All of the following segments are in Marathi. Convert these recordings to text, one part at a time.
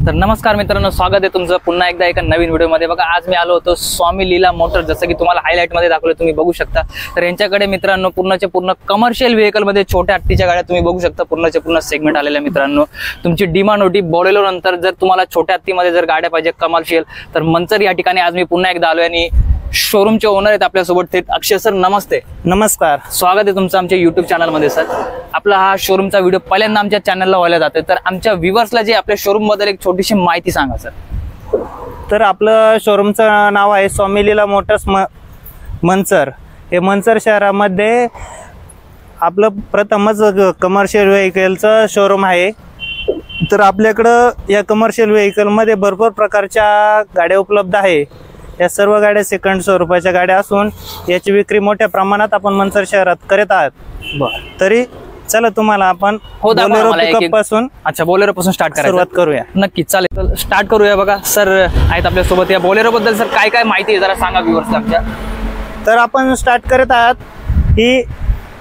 तर नमस्कार मित्रांनो, स्वागत आहे तुमचं पुन्हा एकदा एका नवीन व्हिडिओमध्ये। बघा, आज मी आलो होतो स्वामी लीला मोटर, जसं की तुम्हाला हायलाइट मध्ये दाखवलं, तुम्ही बघू शकता। तर यांच्याकडे मित्रांनो पूर्णचे पूर्ण कमर्शियल व्हेकल मध्ये छोट्या हत्तीच्या गाड्या तुम्ही बघू शकता। पूर्णचे पूर्ण सेगमेंट आलेल्या मित्रांनो। तुमची डिमांड होती बोलेरो नंतर, जर तुम्हाला छोट्या हत्तीमध्ये जर गाड्या पाहिजे कमर्शियल, तर मंचर या ठिकाणी आज मी पुन्हा एकदा आलोय आणि शोरूमचे ओनर आहेत आपल्यासोबत थेट। अक्षय सर, नमस्ते। नमस्कार, स्वागत आहे तुमचं आमच्या युट्यूब चॅनल मध्ये। सर, आपला हा शोरूमचा व्हिडिओ पहिल्यांदा आमच्या चॅनलला व्हायला जातोय, तर आमच्या व्ह्युअर्सला जे आपल्या शोरूम बद्दल एक छोटीशी माहिती सांगा सर। तर आपलं शोरूमचं नाव आहे स्वामी लीला मोटर्स मंचर। हे मंचर शहरामध्ये आपलं प्रथमच कमर्शियल व्हेकलचं शोरूम आहे। तर आपल्याकडं या कमर्शियल व्हेकलमध्ये भरपूर प्रकारच्या गाड्या उपलब्ध आहे। या सर्व गाड्या सेकंड स्वरूपाच्या गाड्या असून याची विक्री मोठ्या प्रमाणात आपण मंचर शहरात करत आहात। तरी चला तुम्हाला आपण बोलेरो पिकअप पासून बोलेरो पासून सुरुवात करूया। नक्कीच चालेल, स्टार्ट करूया। बघा सर आहेत आपल्या सोबत। या बोलेरो बद्दल सर काय काय माहिती आहे जरा सांगा व्ह्युअर्सला आमच्या। तर आपण स्टार्ट करत आहात ही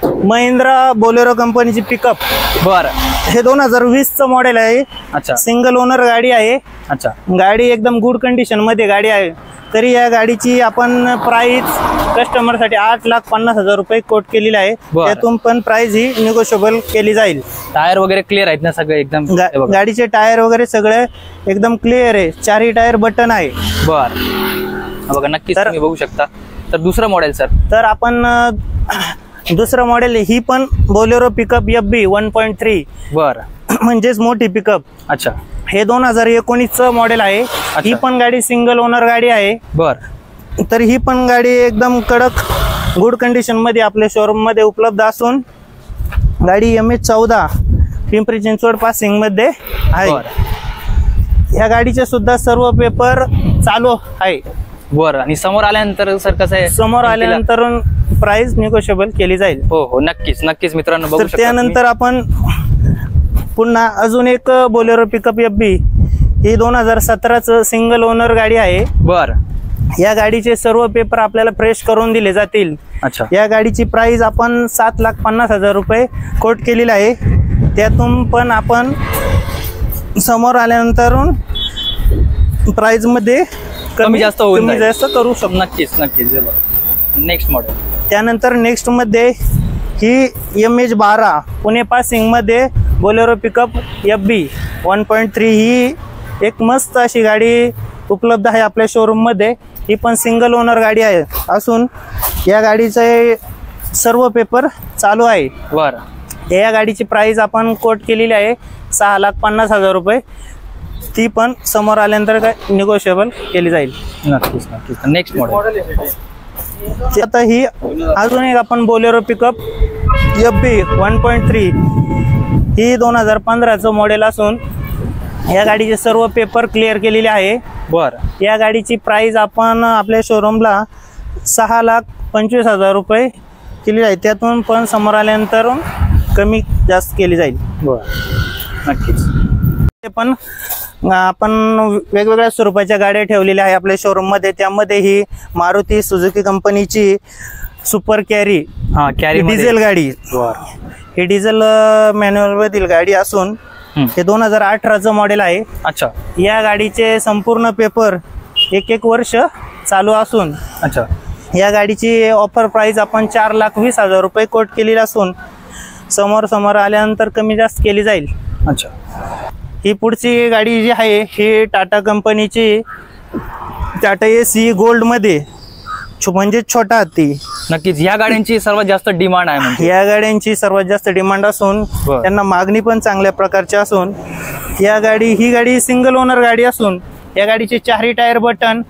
महिंद्रा बोलेरो कंपनीची पिकअप। बरं, हे 2020 चं मॉडेल आहे। अच्छा, सिंगल ओनर गाडी आहे। अच्छा, गाडी एकदम गुड कंडिशन मध्ये गाडी आहे। तरी या गाडीची आपण प्राइस कस्टमर साठी 8,50,000 रुपये कोट केलेली आहे। त्यातून पण प्राइस ही निगोशिएबल केली जाईल। टायर वगैरे क्लिअर आहेत ना सगळे एकदम? गाडीचे टायर वगैरे सगळे एकदम क्लिअर आहे। चारही टायर बटन आहे। बरं, बघा नक्कीच तुम्ही बघू शकता। तर दुसरं मॉडेल सर? तर आपण दुसरं मॉडेल ही पण बोलेरो पिकअप FB 1.3। बरं, म्हणजेच मोठी पिकअप। अच्छा, हे 2019 चं मॉडेल आहे। ही पण गाडी सिंगल ओनर गाडी आहे। बरं, तर ही पण गाडी एकदम कडक गुड कंडिशन मध्ये आपल्या शोरूम मध्ये उपलब्ध असून गाडी MH14 पिंपरी चिंचवड पासिंग मध्ये आहे। या गाडीचे सुद्धा सर्व पेपर चालू आहे। बरं, आणि समोर आल्यानंतर सर कसं आहे? समोर आल्यानंतर प्राइस निगोशिएबल केली जाईल। हो हो, नक्कीच नक्कीच मित्रांनो बघू शकता। त्यानंतर आपण पुन्हा अजून एक बोलेरो पिकअप FB, ही 2017 च सिंगल ओनर गाडी आहे। बरं, या गाडीचे सर्व पेपर आपल्याला फ्रेश करून दिले जातील। अच्छा, या गाडीची प्राइस आपण 7,50,000 रुपये कोट केलेली आहे। त्यातून पण आपण समोर आल्यानंतर प्राइस मध्ये कमी जास्त करू शकतो। नक्कीच नक्कीच। नेक्स्ट मॉडेल, त्यानंतर नेक्स्ट मध्ये ही MH12 पुणे पासिंग मध्ये बोलेरो पिकअप FB 1.3। ही एक मस्त अशी गाडी उपलब्ध आहे आपल्या शोरूम मध्ये। ही पण सिंगल ओनर गाडी आहे असून या गाडीचे सर्व पेपर चालू आहे। बरं, या गाडीची प्राइस आपण कोट केलेली आहे 6,50,000 रुपये। ती पण समोर आल्यानंतर काय निगोशिएबल केली जाईल। नक्कीच नक्कीच। नेक्स्ट मॉडेल, आता ही अजून एक आपण बोलेरो पिकअप FB 1.3। ही 2015 चं मॉडेल असून या गाडीचे सर्व पेपर क्लिअर केलेले आहे। बरं, या गाडीची प्राइस आपण आपल्या शोरूमला 6,25,000 रुपये केली आहे। त्यातून पण समोर आल्यानंतर कमी जास्त केली जाईल। बरं, नक्कीच। पण आपण वेगवेगळ्या स्वरूपाच्या गाड्या ठेवलेल्या आहे आपल्या शोरूम मध्ये। त्यामध्ये ही मारुती सुझुकी कंपनीची सुपर कॅरी डिझेल गाडी। ही डिझेल मॅन्युअल मधील गाडी असून हे 2018 चं मॉडेल आहे। अच्छा, या गाडीचे संपूर्ण पेपर 1 वर्ष चालू असून अच्छा, या गाडीची ऑफर प्राइस आपण 4,20,000 रुपये कोट केलेली असून समोर आल्यानंतर कमी जास्त केली जाईल। अच्छा, ही पुढची गाडी जी आहे ही टाटा कंपनीची टाटा AC गोल्ड मध्ये म्हणजे छोटा हत्ती। नक्कीच या गाड्यांची सर्वात जास्त डिमांड आहे। म्हणजे या गाड्यांची सर्वात जास्त डिमांड असून त्यांना मागणी पण चांगल्या प्रकारची असून ही गाडी सिंगल ओनर गाडी असून या गाडीचे चारही टायर बटन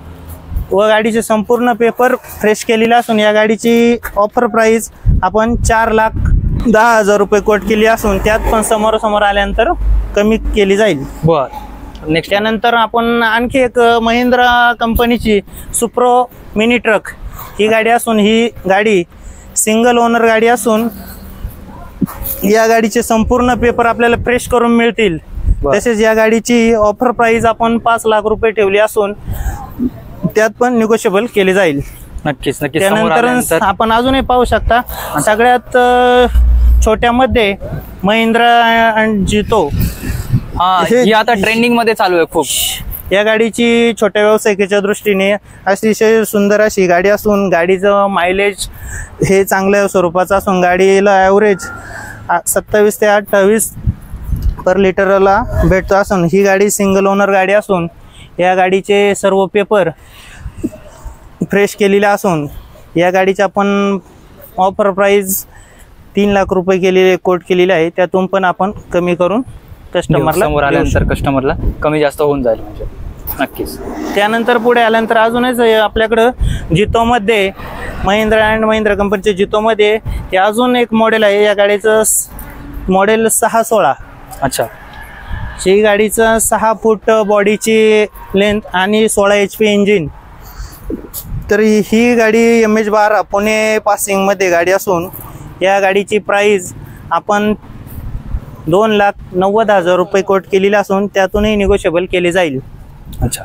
व गाडीचे संपूर्ण पेपर फ्रेश केलेले असून या गाडीची ऑफर प्राइस आपण 4,10,000 रुपये कोट केली असून त्यात पण समोर आल्यानंतर कमी केली जाईल। बरं, नेक्स्ट त्यानंतर आपण आणखी एक महिंद्रा कंपनीची सुप्रो मिनी ट्रक ही गाडी असून ही गाडी सिंगल ओनर गाडी असून या गाडीचे संपूर्ण पेपर आपल्याला फ्रेश करून मिळतील। तसेच या गाडीची ऑफर प्राइस आपण 5 लाख रुपये ठेवली असून त्यात पण निगोशिएबल केली जाईल। नक्कीच नक्कीच। त्यानंतर आपण अजूनही पाहू शकता सगळ्यात छोट्यामध्ये महिंद्रा आणि जितो हा, ही आता ट्रेंडिंग मध्ये चालू आहे खूप. या गाडीची छोट्या व्यावसायिकाच्या दृष्टीने अतिशय सुंदर अशी गाडी असून गाडीचं मायलेज हे चांगल्या स्वरूपाचं असून गाडीला ॲव्हरेज 27 ते 28 पर लिटरला भेटतो असून ही गाडी सिंगल ओनर गाडी असून या गाडीचे सर्व पेपर फ्रेश केलेले असून या गाडीची आपण ऑफर प्राइस 3 लाख रुपये केलेले कोट केलेले आहे. त्यातून पण आपण कमी करून कस्टमरला समोर आल्यानंतर कस्टमरला कमी जास्त होऊन जाईल म्हणजे नक्कीच. त्यानंतर पुढे आल्यानंतर अजूनच आपल्याकडं जितोमध्ये महिंद्रा अँड महिंद्रा कंपनीचे जितोमध्ये हे अजून एक मॉडेल आहे. या गाडीचं मॉडेल 616. अच्छा. ही गाडीचं 6 फूट बॉडीची लेंथ आणि 16 HP इंजिन. तर ही गाडी MH12 पुणे पासिंगमध्ये गाडी असून या गाडीची प्राइस आपण 2,90,000 रुपये कोट केलेली असून त्यातूनही निगोशिएबल केले जाईल. अच्छा.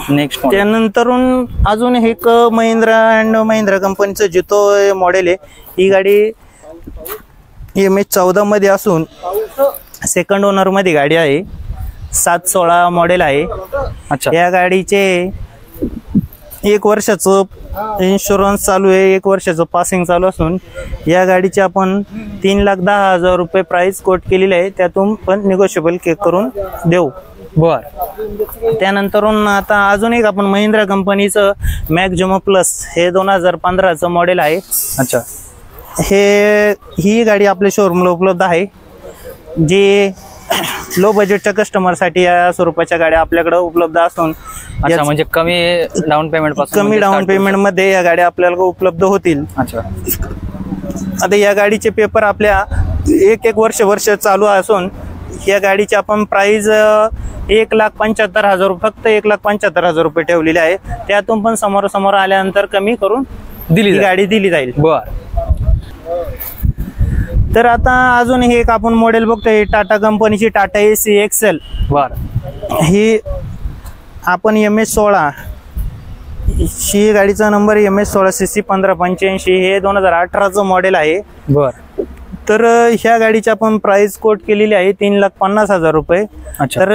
नेक्स्ट त्यानंतरून अजून एक महिंद्रा अँड महिंद्रा कंपनीचं जितो मॉडेल आहे. ही गाडी MH14 मध्ये असून सेकंड ओनर मध्ये गाडी आहे. 716 मॉडेल आहे. अच्छा. या गाडीचे 1 वर्षाचं इन्शुरन्स चालू आहे, 1 वर्षाचं पासिंग चालू असून या गाडीचे आपण 3,10,000 रुपये प्राइस कोट केलेली आहे. त्यातून पण निगोशिएबल करून देऊ. बर. त्यानंतरून आता अजून एक आपण महिंद्रा कंपनीचं मॅक्झिमो प्लस हे 2015चं मॉडेल आहे. अच्छा. ही गाडी आपल्या शोरूमला उपलब्ध आहे. जी लो बजेटच्या कस्टमरसाठी या स्वरूपाच्या गाड्या आपल्याकडे उपलब्ध असून अच्छा, म्हणजे कमी डाऊन पेमेंट पासून कमी डाऊन पेमेंट मध्ये या गाड्या आपल्याला उपलब्ध होतील. अच्छा. आता या गाडीचे पेपर आपल्या 1 वर्ष चालू असून या गाडीची आपण प्राइस 1,75,000 फक्त 1,75,000 रुपये ठेवलेले आहे. त्यातून पण समोर आल्यानंतर कमी करून गाडी दिली जाईल. बर. तर आता अजून हे एक आपण मॉडेल बघतोय टाटा कंपनीची टाटा AC XL. बर. ही आपण MH16 ही गाडीचा नंबर MH16 CC 1585 हे 2018चं मॉडेल आहे. बर. तर ह्या गाडीची आपण प्राइस कोट केलेली आहे 3,50,000 रुपये. तर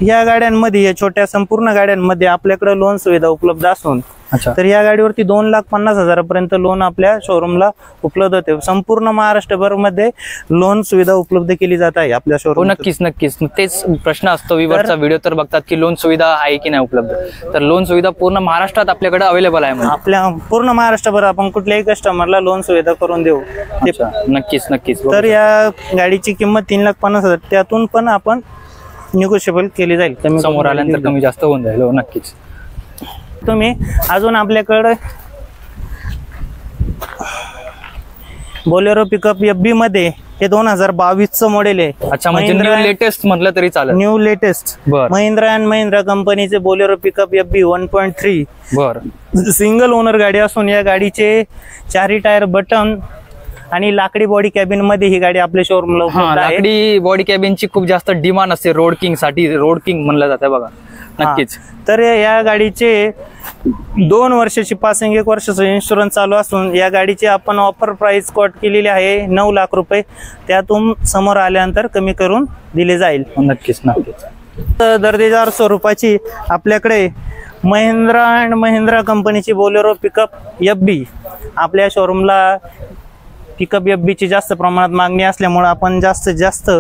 ह्या गाड्यांमध्ये या छोट्या संपूर्ण गाड्यांमध्ये आपल्याकडे लोन सुविधा उपलब्ध असून तर या गाडीवरती 2,50,000 पर्यंत लोन आपल्या शोरूमला उपलब्ध होते. संपूर्ण महाराष्ट्रभर मध्ये लोन सुविधा उपलब्ध केली जात आहे आपल्या शोरूम. नक्कीच नक्कीच. तेच प्रश्न असतो विवरचा व्हिडिओ तर बघतात की लोन सुविधा आहे की नाही उपलब्ध. तर लोन सुविधा पूर्ण महाराष्ट्रात आपल्याकडे अवेलेबल आहे. आपल्या पूर्ण महाराष्ट्रभर आपण कुठल्याही कस्टमरला लोन सुविधा करून देऊ. नक्कीच नक्कीच. तर या गाडीची किंमत 3,50,000 त्यातून पण आपण निगोशिएबल केली जाईल. कमी समोर आल्यानंतर कमी जास्त होऊन जाईल. हो नक्कीच. तुम्ही अजून आपल्याकडे बोलेरो पिकअप FB मध्ये हे 2022चं मॉडेल आहे. अच्छा, म्हणजे न्यू लेटेस्ट म्हटलं तरी चालेल. New latest Mahindra and Mahindra कंपनीचे बोलेरो पिकअप FB 1.3. बर. सिंगल ओनर गाडी असून या गाडीचे 4 टायर बटन आणि लाकडी बॉडी कॅबिन मध्ये ही गाडी आपल्या शोरूमला उपलब्ध आहे. लाकडी बॉडी कॅबिनची खूप जास्त डिमांड असते रोड किंग साठी. रोड किंग म्हणलं जातं बघा. नक्कीच. तर या गाडीचे 2 वर्षाची पासिंग 1 वर्षाचं इन्शुरन्स चालू असून या गाडीची आपण ऑफर प्राइस कोट केलेली आहे 9 लाख रुपये. त्यातून समोर आल्यानंतर कमी करून दिले जाईल. नक्कीच नक्कीच. दर्जेदार स्वरूपाची आपल्याकडे महिंद्रा अँड महिंद्रा कंपनीची बोलेरो पिकअप FB आपल्या शोरूमला पिकअप FB ची जास्त प्रमाणात मागणी असल्यामुळे आपण जास्तीत जास्त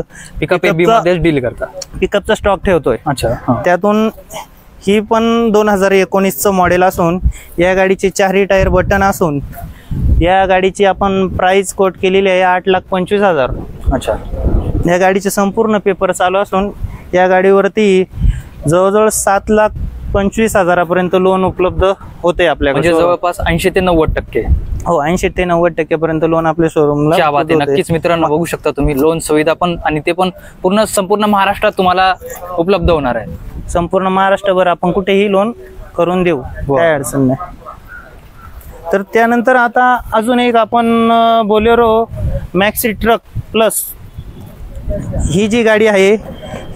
पिकअप FB मध्ये डील करता. पिकअपचा स्टॉक ठेवतोय. अच्छा. त्यातून ही पण 2019चं मॉडेल असून या गाडीचे 4 टायर बटन असून या गाडीची आपण प्राइस कोट केलेली आहे 8,25,000. अच्छा. या गाडीचे संपूर्ण पेपर चालू असून या गाडीवरती जवळजवळ 7,25,000 पर्यंत लोन उपलब्ध होते आपल्याकडे. म्हणजे जवळपास 80 ते 90%. हो, 80 ते 90% पर्यंत लोन आपल्या शोरूमला. नक्कीच मित्रांनो बघू शकता तुम्ही लोन सुविधा पण आणि ते पण संपूर्ण महाराष्ट्रात तुम्हाला उपलब्ध होणार आहे. संपूर्ण महाराष्ट्रभर आपण कुठेही लोन करून देऊ, काय अडचण नाही. तर त्यानंतर आता अजून एक आपण बोलेरो मॅक्सी ट्रक प्लस ही जी गाडी आहे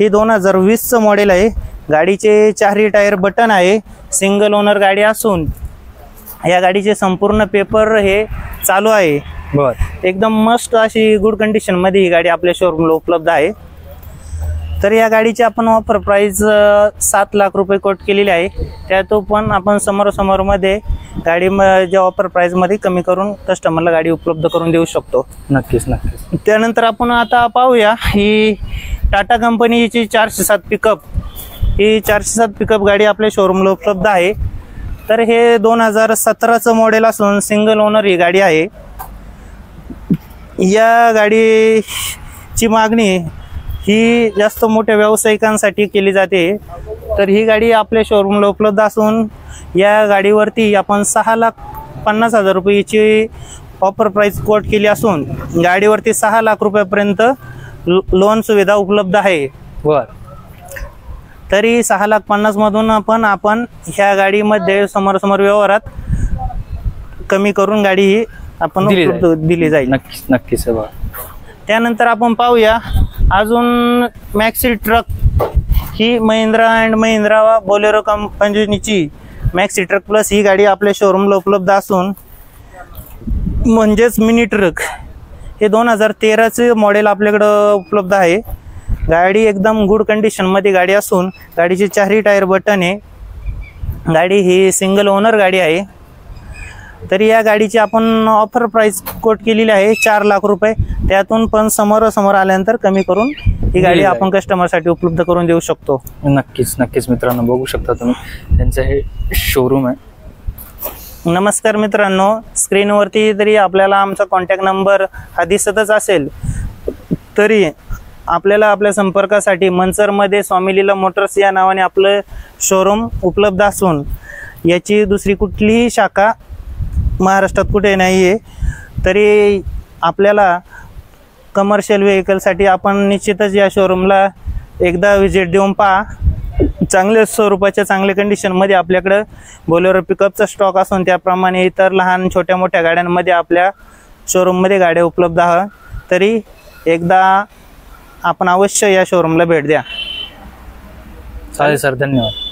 ही 2020चं मॉडेल आहे. गाडीचे 4 टायर बटन आहे. सिंगल ओनर गाडी असून या गाडीचे संपूर्ण पेपर हे चालू आहे. एकदम मस्त अशी गुड कंडिशन मध्ये ही गाडी आपल्या शोरूमला उपलब्ध आहे. तर या गाडीची आपण ऑफर प्राइस 7 लाख रुपये कोट केलेली आहे. त्यातून पण आपण समोरासमोर मध्ये गाडी ज्या ऑफर प्राइस मध्ये कमी करून कस्टमरला गाडी उपलब्ध करून देऊ शकतो. नक्कीच नक्कीच. त्यानंतर आपण आता पाहूया ही टाटा कंपनीची 407 पिकअप. ही 407 पिकअप गाडी आपल्या शोरूमला उपलब्ध आहे. तर हे 2017चं मॉडेल असून सिंगल ओनर ही गाडी आहे. या गाडीची मागणी ही जास्त मोठ्या व्यावसायिकांसाठी केली जाते. तर ही गाडी आपल्या शोरूमला उपलब्ध असून या गाडीवरती आपण 6,50,000 रुपयाची ऑफर प्राइस कोट केली असून गाडीवरती 6 लाख रुपयापर्यंत लोन सुविधा उपलब्ध आहे. बर. तरी 6,50,000 मधून आपण ह्या गाडीमध्ये समोरासमोर व्यवहारात कमी करून गाडी ही आपण दिली जाईल. नक्कीच नक्कीच. त्यानंतर आपण पाहूया अजून maxi truck. He Mahindra and Mahindra Bolero कंपनीची मॅक्सी ट्रक प्लस ही गाडी आपल्या शोरूमला उपलब्ध असून म्हणजेच मिनी ट्रक. हे 2013चे मॉडेल आपल्याकडं उपलब्ध आहे. गाडी एकदम गुड कंडिशनमध्ये गाडी असून गाडीचे 4ही टायर बटन आहे. गाडी ही सिंगल ओनर गाडी आहे. तरी या गाडीची आपण ऑफर प्राइस कोट केलेली आहे 4 लाख रुपये. त्यातून पण समोरासमोर आल्यानंतर कमी करून ही गाडी आपण कस्टमरसाठी उपलब्ध करून देऊ शकतो. नक्कीच नक्कीच मित्रांनो, बघू शकता तुम्ही त्यांचं हे शोरूम आहे. नमस्कार मित्रांनो, स्क्रीनवरती तरी आपल्याला आमचा कॉन्टॅक्ट नंबर हा दिसतच असेल. तरी आपल्याला आपल्या संपर्कासाठी मनसरमध्ये स्वामी लीला मोटर्स या नावाने आपलं शोरूम उपलब्ध असून याची दुसरी कुठलीही शाखा महाराष्ट्रात कुठे नाही आहे. तरी आपल्याला कमर्शियल व्हेकलसाठी आपण निश्चितच या शोरूमला एकदा व्हिजिट देऊन पहा. चांगल्या स्वरूपाच्या चांगल्या कंडिशनमध्ये आपल्याकडं बोलेरो पिकअपचा स्टॉक असून त्याप्रमाणे इतर लहान छोट्या मोठ्या गाड्यांमध्ये आपल्या शोरूममध्ये गाड्या उपलब्ध आहेत. तरी एकदा आपण अवश्य या शोरूमला भेट द्या. चालेल सर, धन्यवाद.